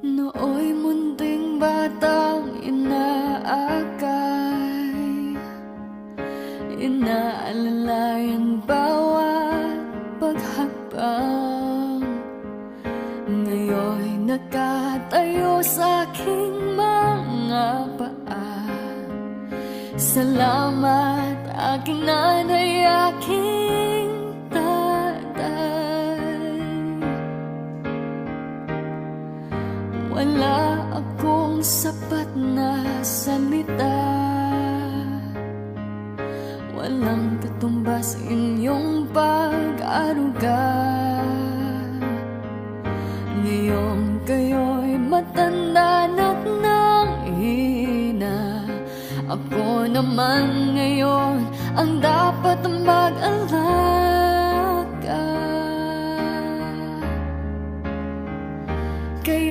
Nooy munting batang inaakay, inaalalayan bawat paghakbang. Ngayon'y nakatayo sa aking mga paa. Salamat aking nanay, aking tatay. Wala akong sapat na salita, walang katumbas inyong pag-aruga. Ngayong kayo'y matanda na't nanghina, ako naman ngayon ang dapat mag-alala.